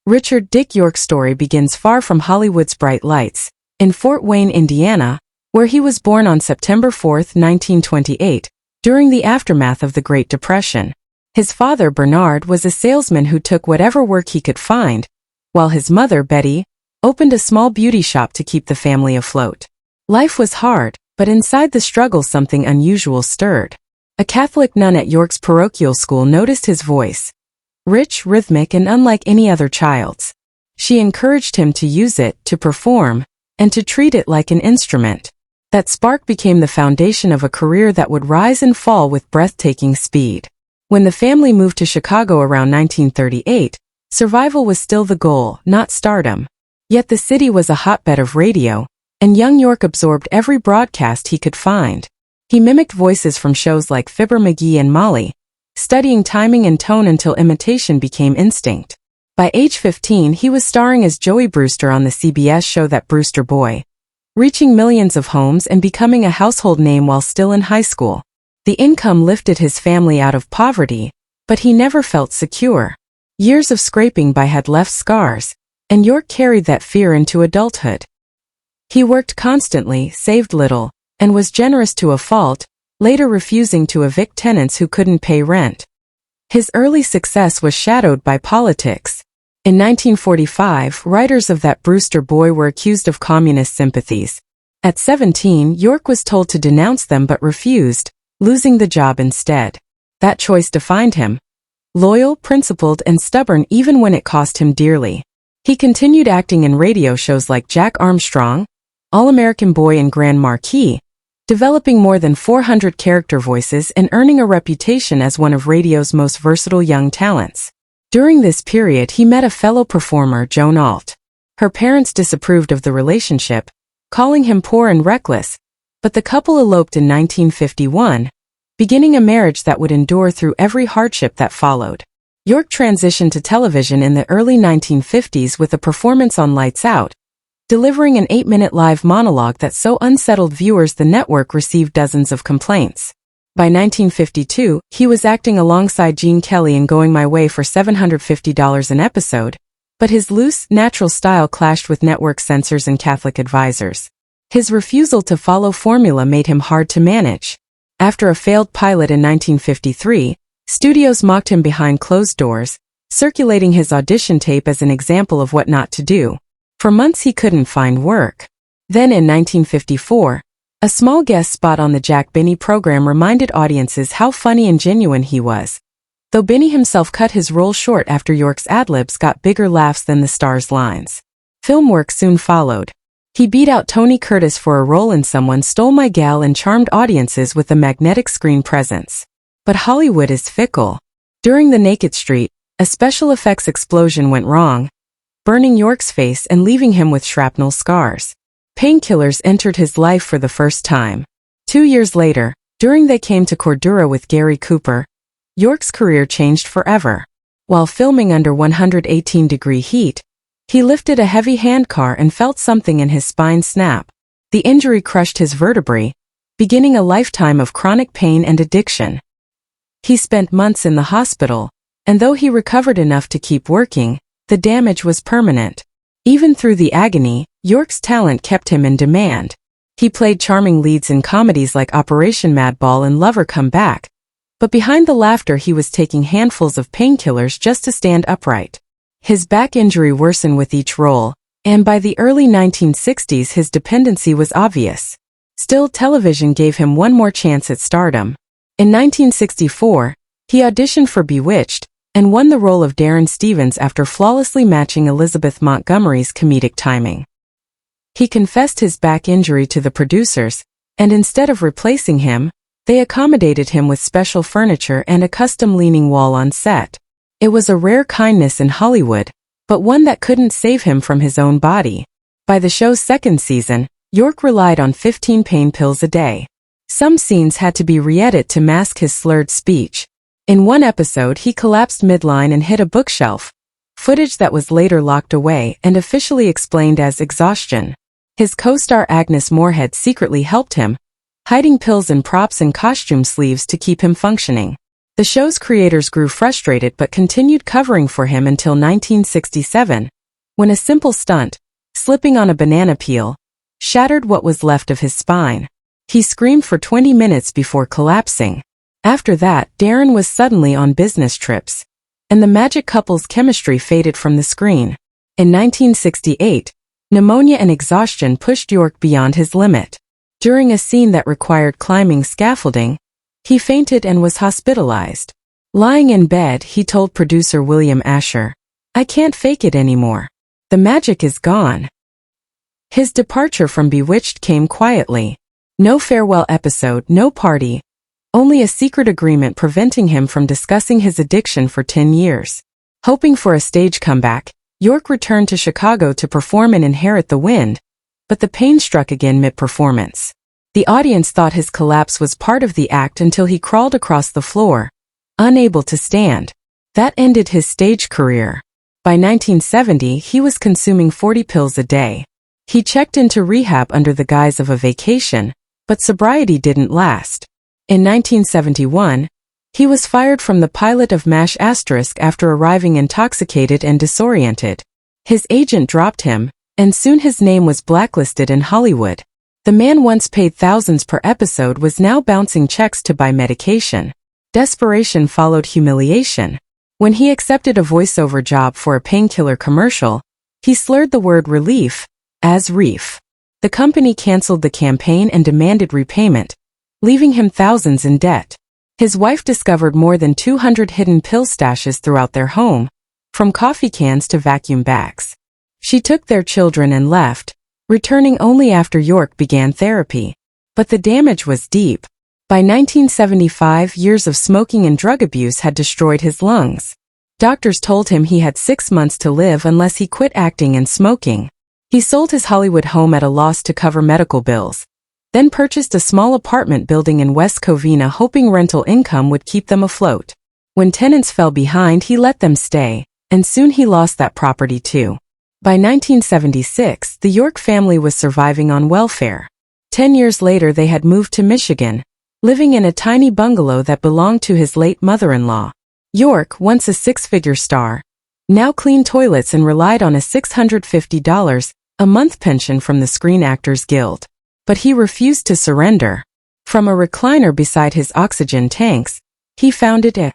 Richard Dick York's story begins far from Hollywood's bright lights, in Fort Wayne, Indiana, where he was born on September 4, 1928, during the aftermath of the Great Depression. His father, Bernard, was a salesman who took whatever work he could find, while his mother, Betty, opened a small beauty shop to keep the family afloat. Life was hard, but inside the struggle something unusual stirred. A Catholic nun at York's parochial school noticed his voice, rich, rhythmic, and unlike any other child's. She encouraged him to use it, to perform, and to treat it like an instrument. That spark became the foundation of a career that would rise and fall with breathtaking speed. When the family moved to Chicago around 1938, survival was still the goal, not stardom. Yet the city was a hotbed of radio, and young York absorbed every broadcast he could find. He mimicked voices from shows like Fibber McGee and Molly, studying timing and tone until imitation became instinct. By age 15, he was starring as Joey Brewster on the CBS show That Brewster Boy, reaching millions of homes and becoming a household name while still in high school. The income lifted his family out of poverty, but he never felt secure. Years of scraping by had left scars, and York carried that fear into adulthood. He worked constantly, saved little, and was generous to a fault, later refusing to evict tenants who couldn't pay rent. His early success was shadowed by politics. In 1945, writers of That Brewster Boy were accused of communist sympathies. At 17, York was told to denounce them but refused, losing the job instead. That choice defined him. Loyal, principled, and stubborn even when it cost him dearly. He continued acting in radio shows like Jack Armstrong, All-American Boy, and Grand Marquis, developing more than 400 character voices and earning a reputation as one of radio's most versatile young talents. During this period, he met a fellow performer, Joan Alt. Her parents disapproved of the relationship, calling him poor and reckless, but the couple eloped in 1951, beginning a marriage that would endure through every hardship that followed. York transitioned to television in the early 1950s with a performance on Lights Out, delivering an 8-minute live monologue that so unsettled viewers the network received dozens of complaints. By 1952, he was acting alongside Gene Kelly in Going My Way for $750 an episode, but his loose, natural style clashed with network censors and Catholic advisors. His refusal to follow formula made him hard to manage. After a failed pilot in 1953, studios mocked him behind closed doors, circulating his audition tape as an example of what not to do. For months he couldn't find work. Then in 1954, a small guest spot on the Jack Benny program reminded audiences how funny and genuine he was, though Benny himself cut his role short after York's ad-libs got bigger laughs than the star's lines. Film work soon followed. He beat out Tony Curtis for a role in Someone Stole My Gal and charmed audiences with a magnetic screen presence. But Hollywood is fickle. During The Naked Street, a special effects explosion went wrong, burning York's face and leaving him with shrapnel scars. Painkillers entered his life for the first time. 2 years later, during They Came to Cordura with Gary Cooper, York's career changed forever. While filming under 118-degree heat, he lifted a heavy handcar and felt something in his spine snap. The injury crushed his vertebrae, beginning a lifetime of chronic pain and addiction. He spent months in the hospital, and though he recovered enough to keep working, the damage was permanent. Even through the agony, York's talent kept him in demand. He played charming leads in comedies like Operation Madball and Lover Come Back, but behind the laughter he was taking handfuls of painkillers just to stand upright. His back injury worsened with each role, and by the early 1960s his dependency was obvious. Still, television gave him one more chance at stardom. In 1964, he auditioned for Bewitched, and won the role of Darren Stevens after flawlessly matching Elizabeth Montgomery's comedic timing. He confessed his back injury to the producers, and instead of replacing him, they accommodated him with special furniture and a custom leaning wall on set. It was a rare kindness in Hollywood, but one that couldn't save him from his own body. By the show's second season, York relied on 15 pain pills a day. Some scenes had to be re-edited to mask his slurred speech. In one episode, he collapsed midline and hit a bookshelf, footage that was later locked away and officially explained as exhaustion. His co-star Agnes Moorehead secretly helped him, hiding pills in props and costume sleeves to keep him functioning. The show's creators grew frustrated but continued covering for him until 1967, when a simple stunt, slipping on a banana peel, shattered what was left of his spine. He screamed for 20 minutes before collapsing. After that, Darren was suddenly on business trips, and the magic couple's chemistry faded from the screen. In 1968, pneumonia and exhaustion pushed York beyond his limit. During a scene that required climbing scaffolding, he fainted and was hospitalized. Lying in bed, he told producer William Asher, "I can't fake it anymore. The magic is gone." His departure from Bewitched came quietly. No farewell episode, no party, only a secret agreement preventing him from discussing his addiction for 10 years. Hoping for a stage comeback, York returned to Chicago to perform in Inherit the Wind, but the pain struck again mid-performance. The audience thought his collapse was part of the act until he crawled across the floor, unable to stand. That ended his stage career. By 1970, he was consuming 40 pills a day. He checked into rehab under the guise of a vacation, but sobriety didn't last. In 1971, he was fired from the pilot of MASH** after arriving intoxicated and disoriented. His agent dropped him, and soon his name was blacklisted in Hollywood. The man once paid thousands per episode was now bouncing checks to buy medication. Desperation followed humiliation. When he accepted a voiceover job for a painkiller commercial, he slurred the word relief as reef. The company canceled the campaign and demanded repayment, leaving him thousands in debt. His wife discovered more than 200 hidden pill stashes throughout their home, from coffee cans to vacuum bags. She took their children and left, returning only after York began therapy. But the damage was deep. By 1975, years of smoking and drug abuse had destroyed his lungs. Doctors told him he had 6 months to live unless he quit acting and smoking. He sold his Hollywood home at a loss to cover medical bills, then purchased a small apartment building in West Covina hoping rental income would keep them afloat. When tenants fell behind, he let them stay, and soon he lost that property too. By 1976, the York family was surviving on welfare. 10 years later, they had moved to Michigan, living in a tiny bungalow that belonged to his late mother-in-law. York, once a six-figure star, now cleaned toilets and relied on a $650 a month pension from the Screen Actors Guild. But he refused to surrender. From a recliner beside his oxygen tanks, he founded a